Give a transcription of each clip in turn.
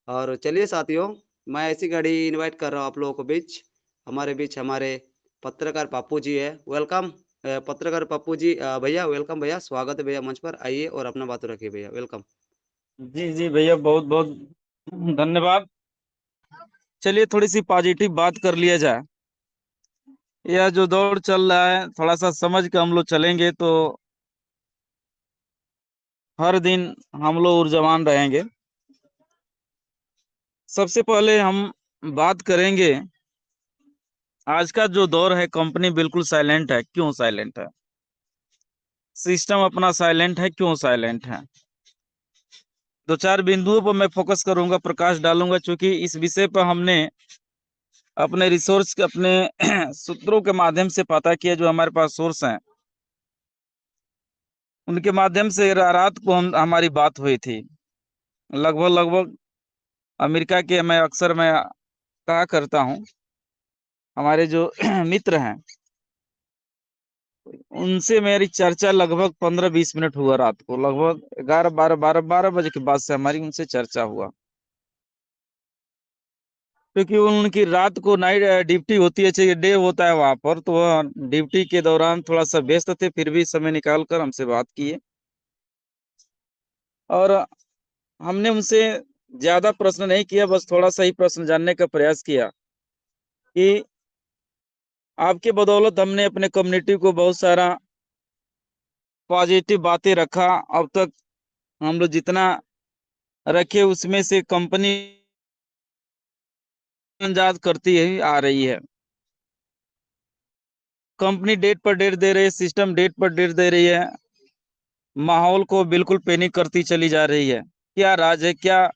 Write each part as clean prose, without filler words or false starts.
और चलिए साथियों, मैं ऐसी घड़ी इनवाइट कर रहा हूँ आप लोगों को बीच हमारे पत्रकार पप्पू जी है। वेलकम पत्रकार पप्पू जी, भैया वेलकम भैया, स्वागत है भैया मंच पर। आइए और अपना बात रखिए भैया, वेलकम। जी जी भैया, बहुत बहुत धन्यवाद। चलिए थोड़ी सी पॉजिटिव बात कर लिया जाए। यह जो दौर चल रहा है, थोड़ा सा समझ के हम लोग चलेंगे तो हर दिन हम लोग ऊर्जावान रहेंगे। सबसे पहले हम बात करेंगे, आज का जो दौर है कंपनी बिल्कुल साइलेंट है। क्यों साइलेंट है? सिस्टम अपना साइलेंट है, क्यों साइलेंट है? दो चार बिंदुओं पर मैं फोकस करूंगा, प्रकाश डालूंगा, क्योंकि इस विषय पर हमने अपने रिसोर्स के अपने सूत्रों के माध्यम से पता किया, जो हमारे पास सोर्स हैं उनके माध्यम से रात को हमारी बात हुई थी। लगभग लगभग अमेरिका के, मैं कहा करता हूँ, हमारे जो मित्र हैं उनसे मेरी चर्चा लगभग 15-20 मिनट हुआ रात को। लगभग 11 12 बजे के बाद से हमारी उनसे चर्चा हुआ, क्योंकि उनकी रात को नाइट ड्यूटी होती है, चाहिए डे होता है वहां पर, तो वह ड्यूटी के दौरान थोड़ा सा व्यस्त थे, फिर भी समय निकाल कर हमसे बात किए। और हमने उनसे ज्यादा प्रश्न नहीं किया, बस थोड़ा सा ही प्रश्न जानने का प्रयास किया कि आपके बदौलत हमने अपने कम्युनिटी को बहुत सारा पॉजिटिव बातें रखा। अब तक हम लोग जितना रखे उसमें से कंपनी अंदाज करती है आ रही है। कंपनी डेट पर डेट दे रही है, सिस्टम डेट पर डेट दे रही है, माहौल को बिल्कुल पैनिक करती चली जा रही है। क्या राज है, क्या?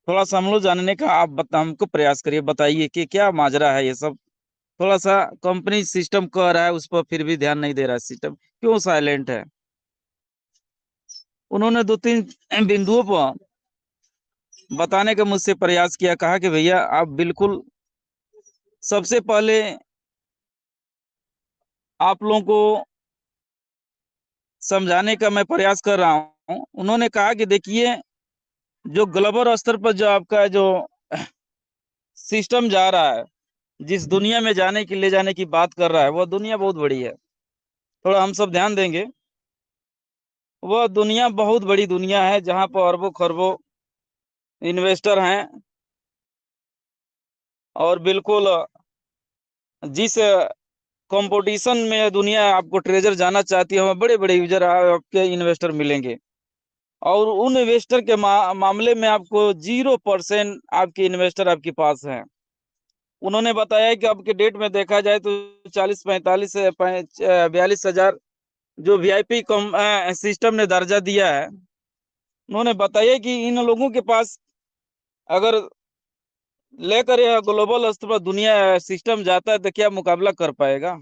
थोड़ा सा हम लोग जानने का आप हमको प्रयास करिए, बताइए कि क्या माजरा है ये सब। थोड़ा सा कंपनी सिस्टम कह रहा है, उस पर फिर भी ध्यान नहीं दे रहा है। सिस्टम क्यों साइलेंट है? उन्होंने दो तीन बिंदुओं पर बताने का मुझसे प्रयास किया। कहा कि भैया आप बिल्कुल, सबसे पहले आप लोगों को समझाने का मैं प्रयास कर रहा हूँ। उन्होंने कहा कि देखिए, जो ग्लोबल स्तर पर जो आपका जो सिस्टम जा रहा है, जिस दुनिया में जाने की ले जाने की बात कर रहा है, वह दुनिया बहुत बड़ी है। थोड़ा हम सब ध्यान देंगे। वह दुनिया बहुत बड़ी दुनिया है, जहां पर अरबों खरबों इन्वेस्टर हैं। और बिल्कुल जिस कंपटीशन में दुनिया आपको ट्रेजर जाना चाहती है, वहाँ बड़े बड़े यूजर आपके इन्वेस्टर मिलेंगे। और उन इन्वेस्टर के मामले में आपको 0% आपके इन्वेस्टर आपके पास हैं। उन्होंने बताया कि अब के डेट में देखा जाए तो 40 45 42 हजार जो वीआईपी सिस्टम ने दर्जा दिया है। उन्होंने बताया कि इन लोगों के पास अगर लेकर यह ग्लोबल स्तर पर दुनिया सिस्टम जाता है तो क्या मुकाबला कर पाएगा?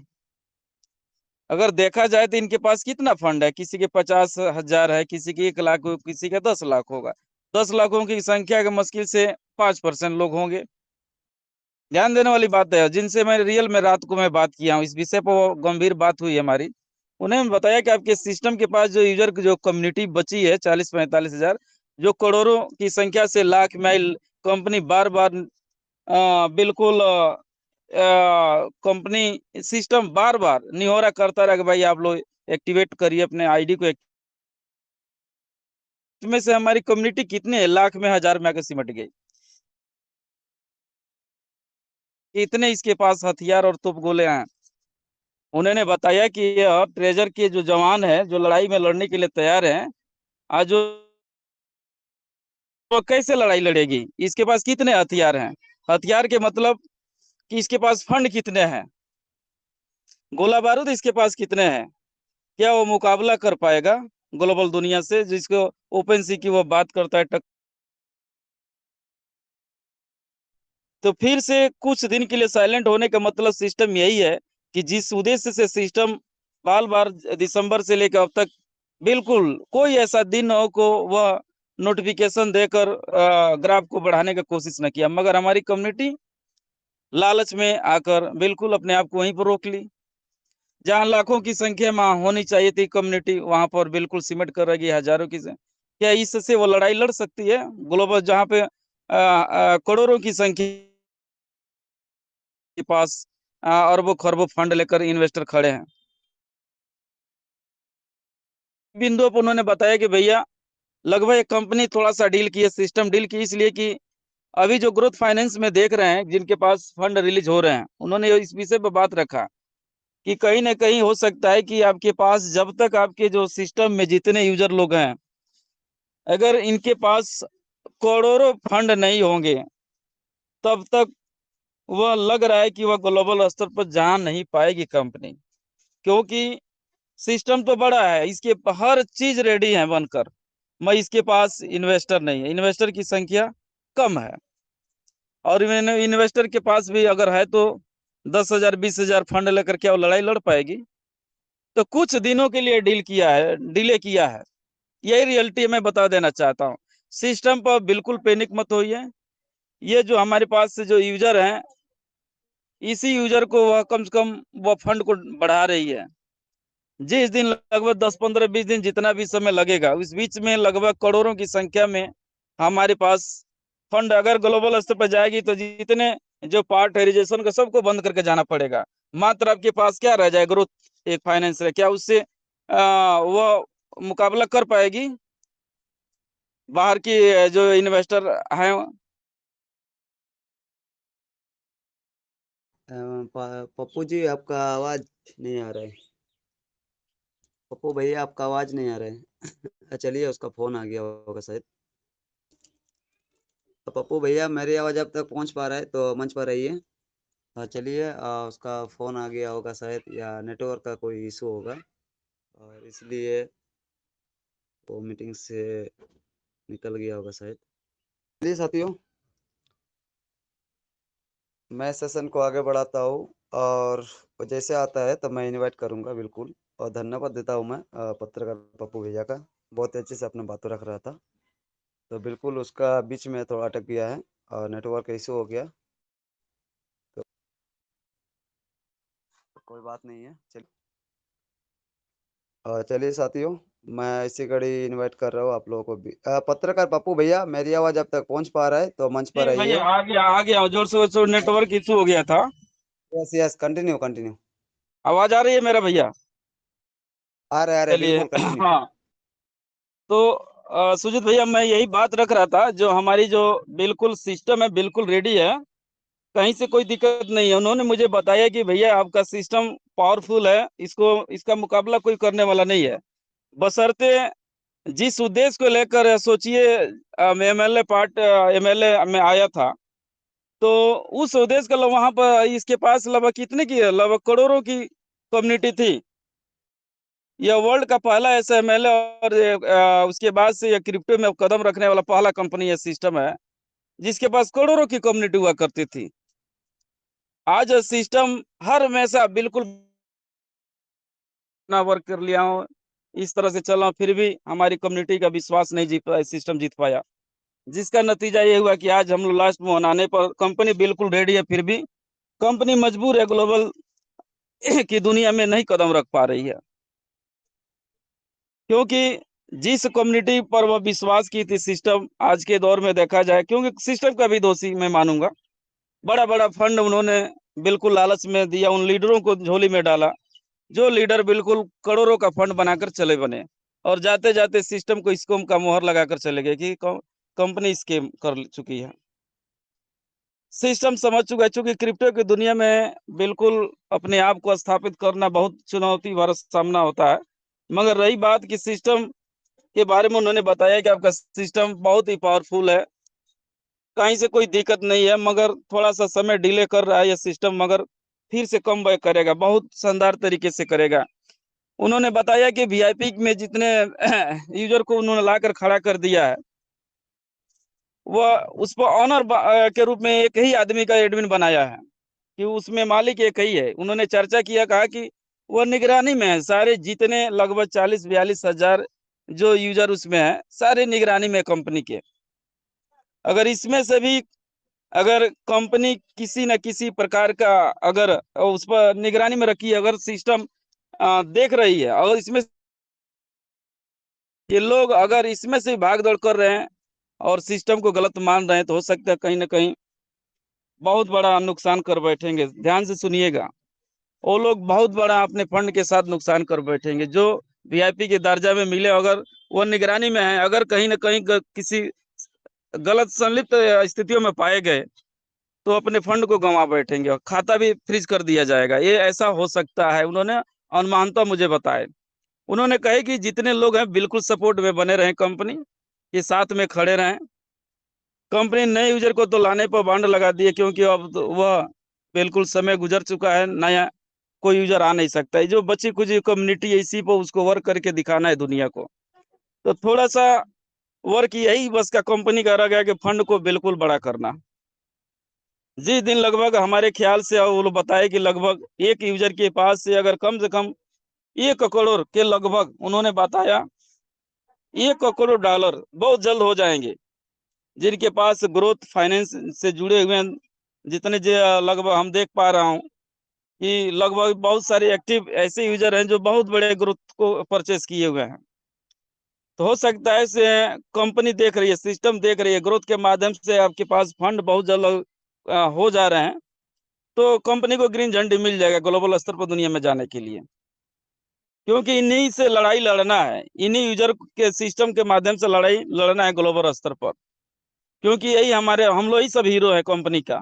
अगर देखा जाए तो इनके पास कितना फंड है, किसी के 50 हजार है, किसी के 1 लाख हो, किसी के 10 लाख होगा। 10 लाखों की संख्या के मुश्किल से 5% लोग होंगे। ध्यान देने वाली बात है, जिनसे मैं रियल में रात को मैं बात किया हूँ इस विषय पर, गंभीर बात हुई हमारी। उन्हें बताया कि आपके सिस्टम के पास जो यूजर की जो कम्युनिटी बची है 40 45 हजार, जो करोड़ों की संख्या से लाख माइल कंपनी बार बार बिल्कुल कंपनी सिस्टम बार बार निहोरा करता रहा कि भाई आप लोग एक्टिवेट करिए अपने आईडी को। इसमें से हमारी कम्युनिटी कितने लाख में, हजार में आकर सिमट गई। इतने इसके पास हथियार और तोप गोले हैं। उन्होंने बताया कि यह ट्रेजर के जो जवान है, जो लड़ाई में लड़ने के लिए तैयार हैं, आज जो वो कैसे लड़ाई लड़ेगी? इसके पास कितने हथियार हैं? हथियार के मतलब कि इसके पास फंड कितने हैं, गोला बारूद इसके पास कितने हैं? क्या वो मुकाबला कर पाएगा ग्लोबल दुनिया से, जिसको ओपन सी की वो बात करता है तो फिर से कुछ दिन के लिए साइलेंट होने का मतलब सिस्टम यही है कि जिस उद्देश्य से सिस्टम बार बार दिसंबर से लेकर अब तक बिल्कुल कोई ऐसा दिन हो को वह नोटिफिकेशन देकर ग्राफ को बढ़ाने का कोशिश न किया, मगर हमारी कम्युनिटी लालच में आकर बिल्कुल अपने आप को वहीं पर रोक ली। जहां लाखों की संख्या में होनी चाहिए थी कम्युनिटी, वहां पर बिल्कुल सिमट कर रह गई हजारों की क्या इससे वो लड़ाई लड़ सकती है ग्लोबल, जहाँ पे करोड़ों की संख्या के पास अरबों खरबों फंड लेकर इन्वेस्टर खड़े हैं। बिंदुओं पर उन्होंने बताया कि भैया लगभग एक कंपनी थोड़ा सा डील की है, सिस्टम डील की, इसलिए कि अभी जो ग्रोथ फाइनेंस में देख रहे हैं जिनके पास फंड रिलीज हो रहे हैं, उन्होंने इस विषय पर बात रखा कि कहीं ना कहीं हो सकता है कि आपके पास जब तक आपके जो सिस्टम में जितने यूजर लोग हैं, अगर इनके पास करोड़ों फंड नहीं होंगे, तब तक वह लग रहा है कि वह ग्लोबल स्तर पर जा नहीं पाएगी कंपनी। क्योंकि सिस्टम तो बड़ा है, इसके हर चीज रेडी है बनकर, मैं इसके पास इन्वेस्टर नहीं है, इन्वेस्टर की संख्या कम है। और इन्वेस्टर के पास भी अगर है तो 10,000 20,000 फंड लेकर क्या वो लड़ाई लड़ पाएगी? तो कुछ दिनों के लिए डील किया है, डिले किया है, यही रियलिटी मैं बता देना चाहता हूँ। सिस्टम पर बिल्कुल पैनिक मत होइए। ये जो हमारे पास से जो यूजर हैं, इसी यूजर को वह कम से कम वह फंड को बढ़ा रही है। जिस दिन लगभग 10 15 20 दिन जितना भी समय लगेगा, उस बीच में लगभग करोड़ों की संख्या में हमारे पास फंड अगर ग्लोबल स्तर पर जाएगी, तो जितने जो पार्ट है रिजर्वेशन का सबको बंद करके जाना पड़ेगा। मात्र आपके पास क्या रह जाए, ग्रोथ एक फाइनेंस है, क्या उससे वो मुकाबला कर पाएगी बाहर की जो इन्वेस्टर हैं? पप्पू जी आपका आवाज नहीं आ रहा है। पप्पू भैया आपका आवाज नहीं आ रहा है। चलिए उसका फोन आ गया होगा शायद। तो पप्पू भैया मेरी आवाज अब तक पहुंच पा रहा है तो मंच पर रहिए। चलिए उसका फोन आ गया होगा शायद, या नेटवर्क का कोई इशू होगा, और इसलिए वो मीटिंग से निकल गया होगा शायद। चलिए साथियों, मैं सेशन को आगे बढ़ाता हूँ, और वो जैसे आता है तो मैं इनवाइट करूँगा बिल्कुल। और धन्यवाद देता हूँ मैं पत्रकार पप्पू भैया का, बहुत अच्छे से अपने बातों रख रहा था। तो बिल्कुल उसका बीच में थोड़ा अटक गया है और नेटवर्क इशू हो गया, तो कोई बात नहीं है। चलिए साथियों, मैं इसी घड़ी इनवाइट कर रहा हूँ आप लोगों को भी। पत्रकार पप्पू भैया मेरी आवाज़ अब तक पहुँच पा रहा है तो मंच पर जी भैया, आइए। आ गया जोर से नेटवर्क इशू हो गया था। Yes yes, continue continue. आवाज आ रही है मेरा भैया? आ रहे चलिए। बिल्कुल कंटिन्यू। हाँ, तो सुजीत भैया, मैं यही बात रख रहा था, जो हमारी जो बिल्कुल सिस्टम है बिल्कुल रेडी है, कहीं से कोई दिक्कत नहीं है। उन्होंने मुझे बताया कि भैया आपका सिस्टम पावरफुल है, इसको इसका मुकाबला कोई करने वाला नहीं है, बशर्ते जिस उद्देश्य को लेकर सोचिए एमएलए एमएलए में आया था, तो उस उद्देश्य का वहां पर इसके पास लगभग कितने की है, लगभग करोड़ों की कम्युनिटी थी। यह वर्ल्ड का पहला ऐसा एमएलए, और उसके बाद से यह क्रिप्टो में कदम रखने वाला पहला कंपनी या सिस्टम है जिसके पास करोड़ों की कम्युनिटी हुआ करती थी। आज सिस्टम हर हमेशा बिल्कुल अपना वर्क कर लिया हूँ, इस तरह से चला, फिर भी हमारी कम्युनिटी का विश्वास नहीं जीत पाया, सिस्टम जीत पाया, जिसका नतीजा ये हुआ कि आज हम लोग लास्ट में आने पर कंपनी बिल्कुल रेडी है, फिर भी कंपनी मजबूर है, ग्लोबल की दुनिया में नहीं कदम रख पा रही है। क्योंकि जिस कम्युनिटी पर वह विश्वास की थी सिस्टम, आज के दौर में देखा जाए, क्योंकि सिस्टम का भी दोषी मैं मानूंगा, बड़ा बड़ा फंड उन्होंने बिल्कुल लालच में दिया, उन लीडरों को झोली में डाला, जो लीडर बिल्कुल करोड़ों का फंड बनाकर चले बने, और जाते जाते सिस्टम को स्कैम का मोहर लगाकर चले गए कि कंपनी स्कैम कर चुकी है। सिस्टम समझ चुका है, चूंकि क्रिप्टो की दुनिया में बिल्कुल अपने आप को स्थापित करना बहुत चुनौती भरा सामना होता है। मगर रही बात कि सिस्टम के बारे में उन्होंने बताया कि आपका सिस्टम बहुत ही पावरफुल है, कहीं से कोई दिक्कत नहीं है, मगर थोड़ा सा समय डिले कर रहा है यह सिस्टम, मगर फिर से कम बैक करेगा, बहुत शानदार तरीके से करेगा। उन्होंने बताया कि वीआईपी में जितने यूजर को उन्होंने लाकर खड़ा कर दिया है, वह उस पर ऑनर के रूप में एक ही आदमी का एडमिन बनाया है, कि उसमें मालिक एक ही है। उन्होंने चर्चा किया, कहा कि वह निगरानी में है, सारे जितने लगभग 40-42 हजार जो यूजर उसमें है, सारे निगरानी में कंपनी के। अगर इसमें से भी अगर कंपनी किसी न किसी प्रकार का अगर उस पर निगरानी में रखी है, अगर सिस्टम देख रही है, और इसमें ये लोग अगर इसमें से भाग दौड़ कर रहे हैं और सिस्टम को गलत मान रहे हैं तो हो सकता है कहीं ना कहीं बहुत बड़ा नुकसान कर बैठेंगे। ध्यान से सुनिएगा, वो लोग बहुत बड़ा अपने फंड के साथ नुकसान कर बैठेंगे। जो वीआईपी के दर्जा में मिले, अगर वो निगरानी में है, अगर कहीं ना कहीं किसी गलत संलिप्त स्थितियों में पाए गए तो अपने फंड को गंवा बैठेंगे और खाता भी फ्रीज कर दिया जाएगा। ये ऐसा हो सकता है, उन्होंने अनुमानतः मुझे बताए। उन्होंने कहे कि जितने लोग हैं बिल्कुल सपोर्ट में बने रहें, कंपनी के साथ में खड़े रहें। कंपनी नए यूजर को तो लाने पर बांड लगा दिए, क्योंकि अब तो वह बिल्कुल समय गुजर चुका है, नया कोई यूजर आ नहीं सकता है। जो बची खुची कम्युनिटी है इसी पर उसको वर्क करके दिखाना है दुनिया को। तो थोड़ा सा वर्क यही बस का कंपनी का रह गया कि फंड को बिल्कुल बड़ा करना। जिस दिन लगभग हमारे ख्याल से वो लोग बताए कि लगभग एक यूजर के पास से अगर कम से कम 1 करोड़ के लगभग, उन्होंने बताया 1 करोड़ डॉलर बहुत जल्द हो जाएंगे जिनके पास ग्रोथ फाइनेंस से जुड़े हुए हैं। जितने लगभग हम देख पा रहा हूँ कि लगभग बहुत सारे एक्टिव ऐसे यूजर हैं जो बहुत बड़े ग्रोथ को परचेस किए हुए हैं। तो हो सकता है से कंपनी देख रही है, सिस्टम देख रही है, ग्रोथ के माध्यम से आपके पास फंड बहुत जल्द हो जा रहे हैं, तो कंपनी को ग्रीन झंडी मिल जाएगा ग्लोबल स्तर पर दुनिया में जाने के लिए। क्योंकि इन्हीं से लड़ाई लड़ना है, इन्हीं यूजर के सिस्टम के माध्यम से लड़ाई लड़ना है ग्लोबल स्तर पर। क्योंकि यही हमारे, हम लोग ही सब हीरो है कंपनी का।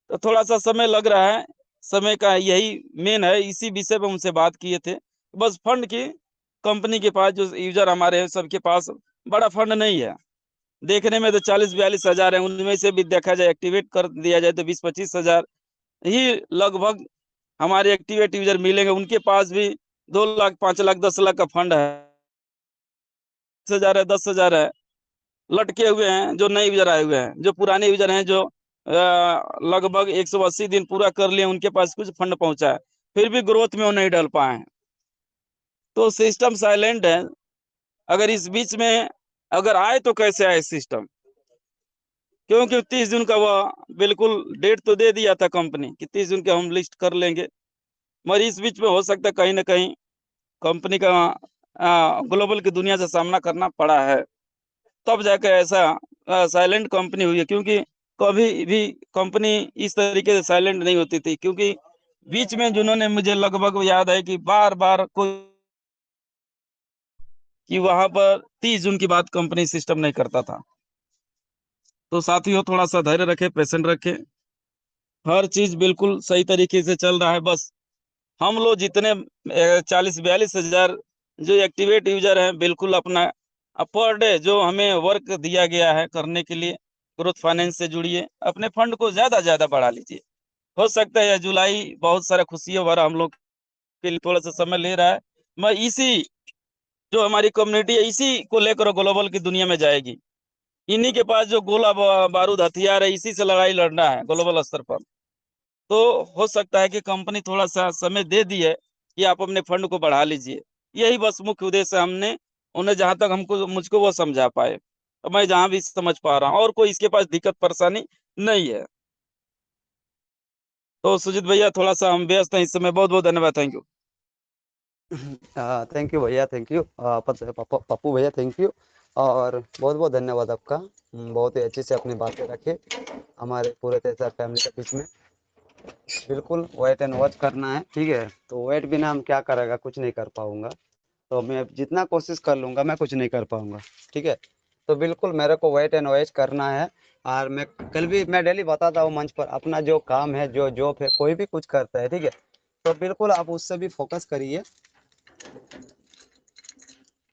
तो थोड़ा सा समय लग रहा है, समय का यही मेन है। इसी विषय पे उनसे बात किए थे। बस फंड की, कंपनी के पास जो यूजर हमारे हैं सबके पास बड़ा फंड नहीं है। देखने में तो 40-42 हजार है, उनमें से भी देखा जाए एक्टिवेट कर दिया जाए तो 20-25 हजार ही लगभग हमारे एक्टिवेट यूजर मिलेंगे। उनके पास भी 2 लाख, 5 लाख, 10 लाख का फंड है, 10 हजार है, 10 हजार है, लटके हुए हैं जो नए यूजर आए हुए हैं। जो पुराने यूजर हैं जो लगभग 180 दिन पूरा कर लिए, उनके पास कुछ फंड पहुंचा है, फिर भी ग्रोथ में वो नहीं डल पाए हैं। तो सिस्टम साइलेंट है। अगर इस बीच में अगर आए तो कैसे आए सिस्टम, क्योंकि 30 जून का वह बिल्कुल डेट तो दे दिया था कंपनी कि 30 जून के हम लिस्ट कर लेंगे। मगर इस बीच में हो सकता है कहीं ना कहीं कंपनी का ग्लोबल की दुनिया से सामना करना पड़ा है, तब जाकर ऐसा साइलेंट कंपनी हुई है। क्योंकि कभी भी कंपनी इस तरीके से साइलेंट नहीं होती थी। क्योंकि बीच में जिन्होंने, मुझे लगभग याद है कि बार बार कोई कि वहां पर 30 जून की बात कंपनी सिस्टम नहीं करता था। तो साथियों थोड़ा सा धैर्य रखे, पेशेंट रखे, हर चीज बिल्कुल सही तरीके से चल रहा है। बस हम लोग जितने 40-42 हजार जो एक्टिवेट यूजर हैं, बिल्कुल अपना पर डे जो हमें वर्क दिया गया है करने के लिए, ग्रोथ फाइनेंस से जुड़िए, अपने फंड को ज्यादा ज्यादा बढ़ा लीजिए। हो सकता है यह जुलाई बहुत सारा खुशियों भरा हम लोग के लिए थोड़ा सा समय ले रहा है। मैं इसी, जो हमारी कम्युनिटी है इसी को लेकर ग्लोबल की दुनिया में जाएगी। इन्हीं के पास जो गोला बारूद हथियार है, इसी से लड़ाई लड़ना है ग्लोबल स्तर पर। तो हो सकता है कि कंपनी थोड़ा सा समय दे दी है कि आप अपने फंड को बढ़ा लीजिए। यही बस मुख्य उद्देश्य है। हमने उन्हें जहां तक हमको मुझको वो समझा पाए, तो मैं जहां भी समझ पा रहा हूँ, और कोई इसके पास दिक्कत परेशानी नहीं है। तो सुजीत भैया थोड़ा सा हम व्यस्त हैं इस समय। बहुत बहुत धन्यवाद, थैंक यू। थैंक यू भैया, थैंक यू पप्पू भैया, थैंक यू। और बहुत बहुत धन्यवाद आपका। बहुत ही अच्छे से अपनी बातें रखे हमारे पूरे तेजा फैमिली के बीच में। बिल्कुल वेट एंड वॉच करना है, ठीक है। तो वेट बिना हम क्या करेगा, कुछ नहीं कर पाऊंगा। तो मैं जितना कोशिश कर लूंगा मैं कुछ नहीं कर पाऊंगा, ठीक है। तो बिल्कुल मेरे को वेट एंड वॉच करना है। और मैं कल भी मैं डेली बताता हूँ मंच पर, अपना जो काम है, जो जॉब है, कोई भी कुछ करता है, ठीक है। तो बिल्कुल आप उससे भी फोकस करिए।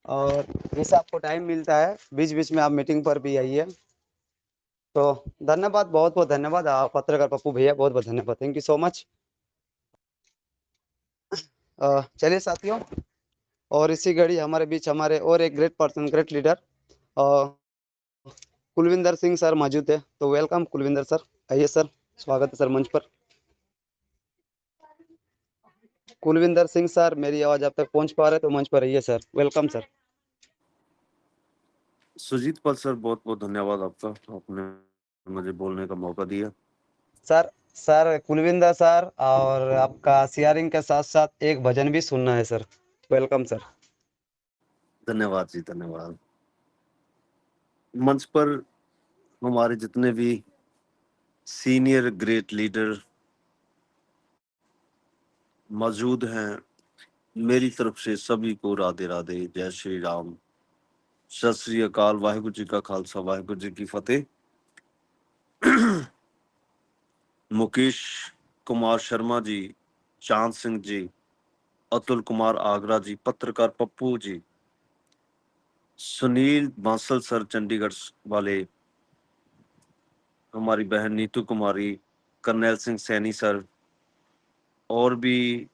और जैसे आपको टाइम मिलता है बीच बीच में आप मीटिंग पर भी आइए। तो धन्यवाद, बहुत बहुत धन्यवाद पत्रकार पप्पू भैया, बहुत बहुत धन्यवाद, थैंक यू सो मच। चलिए साथियों, और इसी घड़ी हमारे बीच हमारे और एक great person, great leader Kulwinder Singh sir मौजूद है। तो वेलकम कुलविंदर सर, आइए सर, स्वागत है सर मंच पर। कुलविंदर सिंह सर, मेरी आवाज आप तक पहुंच पा रहे तो मंच पर आइए सर, वेलकम सर। सुजीत पाल सर, बहुत बहुत धन्यवाद आपका, आपने मुझे बोलने का मौका दिया। सर, सर कुलविंदर सर, और आपका शेयरिंग के साथ साथ एक भजन भी सुनना है सर। Welcome sir. धन्यवाद जी, धन्यवाद। मंच पर हमारे जितने भी सीनियर ग्रेट लीडर मौजूद हैं, मेरी तरफ से सभी को राधे राधे, जय श्री राम, सत श्री अकाल, वाहिगुरु जी का खालसा, वाहिगुरु जी की फतेह। मुकेश कुमार शर्मा जी, चांद सिंह जी, अतुल कुमार आगरा जी, पत्रकार पप्पू जी, सुनील बांसल सर चंडीगढ़ वाले, हमारी बहन नीतू कुमारी, करनैल सिंह सैनी सर, और भी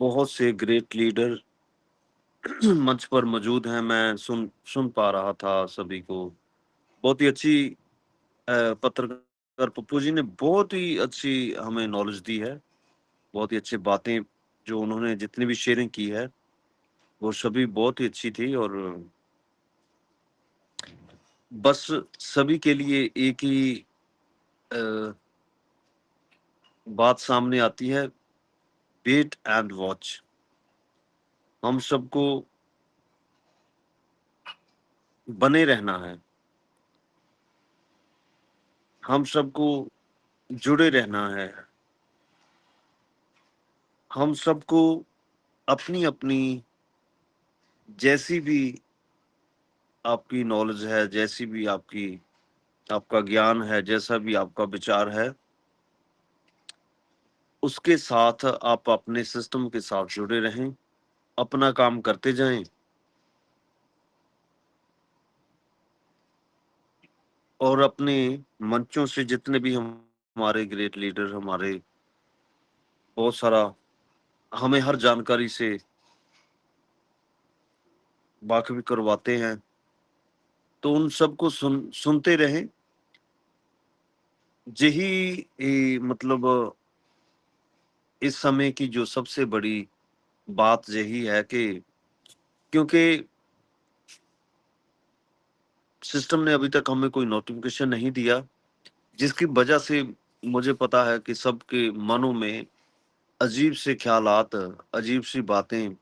बहुत से ग्रेट लीडर मंच पर मौजूद हैं। मैं सुन पा रहा था सभी को। बहुत ही अच्छी पत्रकार पप्पू जी ने बहुत ही अच्छी हमें नॉलेज दी है। बहुत ही अच्छी बातें जो उन्होंने जितनी भी शेयरिंग की है वो सभी बहुत ही अच्छी थी। और बस सभी के लिए एक ही बात सामने आती है, वेट एंड वॉच। हम सबको बने रहना है, हम सबको जुड़े रहना है, हम सबको अपनी अपनी जैसी भी आपकी नॉलेज है, जैसी भी आपका ज्ञान है, जैसा भी आपका विचार है, उसके साथ आप अपने सिस्टम के साथ जुड़े रहें, अपना काम करते जाएं, और अपने मंचों से जितने भी हमारे ग्रेट लीडर हमारे बहुत सारा हमें हर जानकारी से वाकिफ करवाते हैं, तो उन सबको सुनते रहें। यही मतलब इस समय की जो सबसे बड़ी बात यही है कि क्योंकि सिस्टम ने अभी तक हमें कोई नोटिफिकेशन नहीं दिया, जिसकी वजह से मुझे पता है कि सबके मनों में अजीब से ख्यालात, अजीब सी बातें,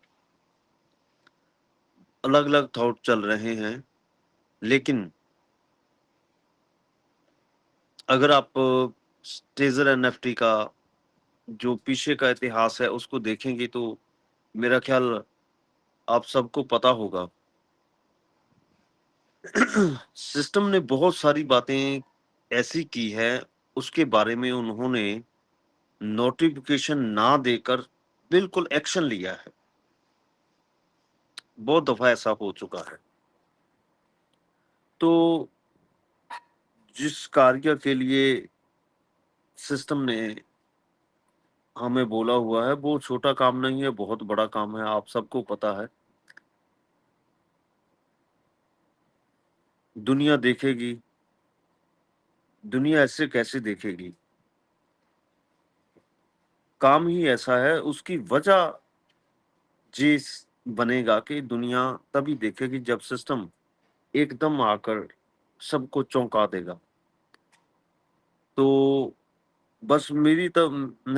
अलग अलग थॉट चल रहे हैं। लेकिन अगर आप टेजर एनएफटी का जो पीछे का इतिहास है उसको देखेंगे तो मेरा ख्याल आप सबको पता होगा। सिस्टम ने बहुत सारी बातें ऐसी की है, उसके बारे में उन्होंने नोटिफिकेशन ना देकर बिल्कुल एक्शन लिया है। बहुत दफा ऐसा हो चुका है। तो जिस कार्य के लिए सिस्टम ने हमें बोला हुआ है वो छोटा काम नहीं है, बहुत बड़ा काम है, आप सबको पता है। दुनिया देखेगी, दुनिया ऐसे कैसे देखेगी? काम ही ऐसा है, उसकी वजह जिस बनेगा कि दुनिया तभी देखेगी जब सिस्टम एकदम आकर सबको चौंका देगा। तो बस मैं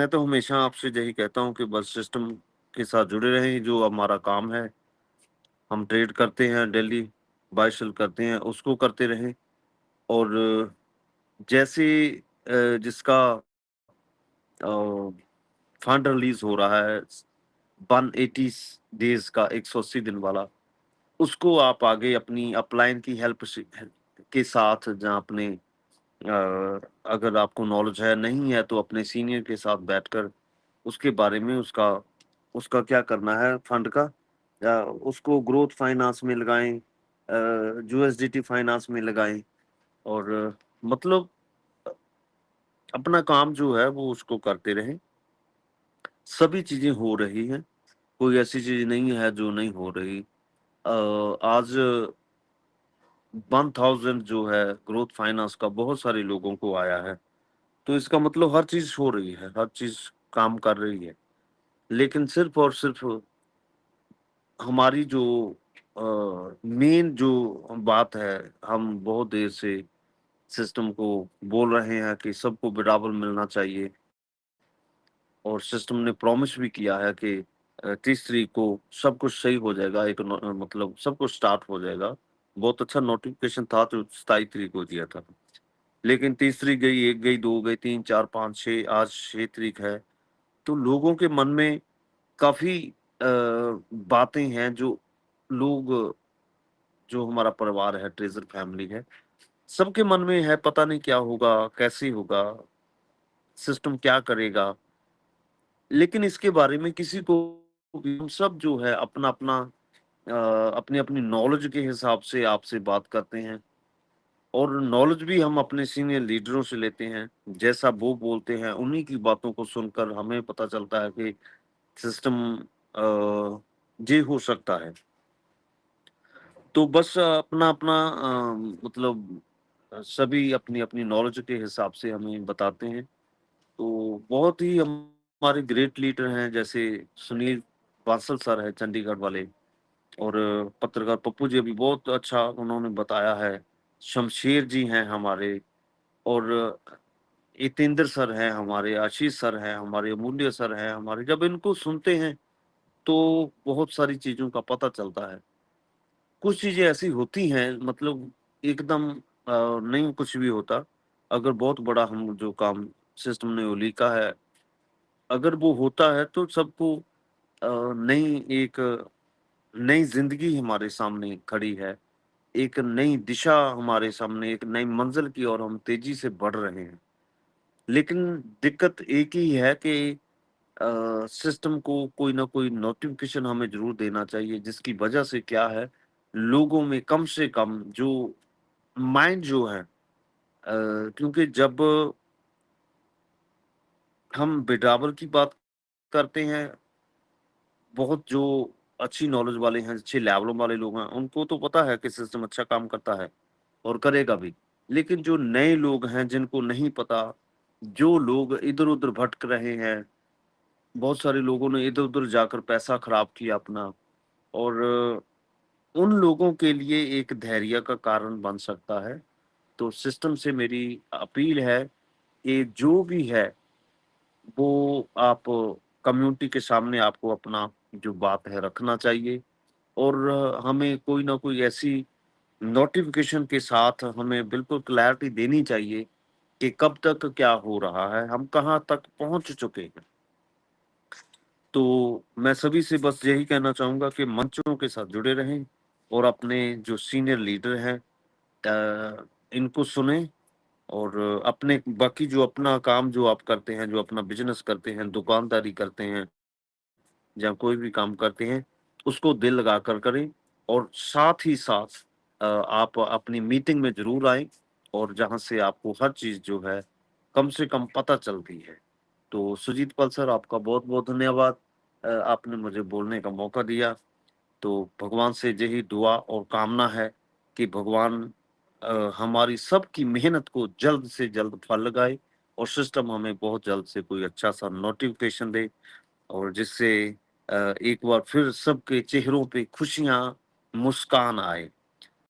तो हमेशा आपसे यही कहता हूँ कि बस सिस्टम के साथ जुड़े रहें। जो हमारा काम है, हम ट्रेड करते हैं, डेली बाय सेल करते हैं, उसको करते रहें। और जैसे जिसका फंड रिलीज हो रहा है 180 डेज का, 180 दिन वाला, उसको आप आगे अपनी अपलाइन की हेल्प से के साथ, जहाँ अपने अगर आपको नॉलेज है, नहीं है तो अपने सीनियर के साथ बैठकर उसके बारे में उसका उसका क्या करना है फंड का, या उसको ग्रोथ फाइनेंस में लगाएं, यूएसडीटी फाइनेंस में लगाएं। और मतलब अपना काम जो है वो उसको करते रहें। सभी चीजें हो रही हैं, कोई ऐसी चीज नहीं है जो नहीं हो रही। आज 1000 जो है ग्रोथ फाइनेंस का बहुत सारे लोगों को आया है। तो इसका मतलब हर चीज हो रही है, हर चीज काम कर रही है। लेकिन सिर्फ और सिर्फ हमारी जो मेन जो बात है, हम बहुत देर से सिस्टम को बोल रहे हैं कि सबको बराबर मिलना चाहिए, और सिस्टम ने प्रॉमिस भी किया है कि 30 तारीख को सब कुछ सही हो जाएगा, एक मतलब सब कुछ स्टार्ट हो जाएगा। बहुत अच्छा नोटिफिकेशन था जो 27 तारीख को दिया था, लेकिन 30 तारीख गई, 1 गई, 2 गई, 3, 4, 5, 6, आज 6 तारीख है। तो लोगों के मन में काफ़ी बातें हैं जो लोग, जो हमारा परिवार है, ट्रेजर फैमिली है, सबके मन में है पता नहीं क्या होगा, कैसे होगा, सिस्टम क्या करेगा। लेकिन इसके बारे में किसी को भी, हम सब जो है अपना-अपना अपनी-अपनी नॉलेज के हिसाब से आपसे बात करते हैं, और नॉलेज भी हम अपने सीनियर लीडरों से लेते हैं। जैसा वो बोलते हैं, उन्हीं की बातों को सुनकर हमें पता चलता है कि सिस्टम ये हो सकता है। तो बस अपना-अपना मतलब सभी अपनी-अपनी नॉलेज के हिसाब से हमें बताते हैं। तो बहुत ही हमारे ग्रेट लीडर हैं, जैसे सुनील बांसल सर हैं चंडीगढ़ वाले, और पत्रकार पप्पू जी अभी बहुत अच्छा उन्होंने बताया है। शमशेर जी हैं हमारे, और जितेंद्र सर हैं हमारे, आशीष सर हैं हमारे, अमूल्य सर हैं हमारे। जब इनको सुनते हैं तो बहुत सारी चीज़ों का पता चलता है। कुछ चीज़ें ऐसी होती हैं, मतलब एकदम नहीं कुछ भी होता। अगर बहुत बड़ा हम जो काम सिस्टम ने उलीका है, अगर वो होता है तो सबको नई एक नई ज़िंदगी हमारे सामने खड़ी है। एक नई दिशा हमारे सामने, एक नई मंज़िल की ओर हम तेज़ी से बढ़ रहे हैं। लेकिन दिक्कत एक ही है कि सिस्टम को कोई ना कोई नोटिफ़िकेशन हमें ज़रूर देना चाहिए, जिसकी वजह से क्या है, लोगों में कम से कम जो माइंड जो है, क्योंकि जब हम बिडावल की बात करते हैं, बहुत जो अच्छी नॉलेज वाले हैं, अच्छे लेवलों वाले लोग हैं, उनको तो पता है कि सिस्टम अच्छा काम करता है और करेगा भी। लेकिन जो नए लोग हैं, जिनको नहीं पता, जो लोग इधर-उधर भटक रहे हैं, बहुत सारे लोगों ने इधर-उधर जाकर पैसा खराब किया अपना, और उन लोगों के लिए एक धैर्य का कारण बन सकता है। तो सिस्टम से मेरी अपील है कि जो भी है, वो आप कम्युनिटी के सामने आपको अपना जो बात है रखना चाहिए, और हमें कोई ना कोई ऐसी नोटिफ़िकेशन के साथ हमें बिल्कुल क्लैरिटी देनी चाहिए कि कब तक क्या हो रहा है, हम कहाँ तक पहुँच चुके हैं। तो मैं सभी से बस यही कहना चाहूँगा कि मंचों के साथ जुड़े रहें, और अपने जो सीनियर लीडर हैं इनको सुनें, और अपने बाकी जो अपना काम जो आप करते हैं, जो अपना बिज़नेस करते हैं, दुकानदारी करते हैं, या कोई भी काम करते हैं, उसको दिल लगाकर करें, और साथ ही साथ आप अपनी मीटिंग में ज़रूर आएँ, और जहाँ से आपको हर चीज़ जो है, कम से कम पता चलती है। तो सुजीत पल सर, आपका बहुत-बहुत धन्यवाद। आपने मुझे बोलने का मौका दिया। तो भगवान से यही दुआ और कामना है कि भगवान हमारी सबकी मेहनत को जल्द से जल्द फल लगाए, और सिस्टम हमें बहुत जल्द से कोई अच्छा-सा नोटिफ़िकेशन दे, और जिससे एक बार फिर सबके चेहरों पे खुशियाँ, मुस्कान आए।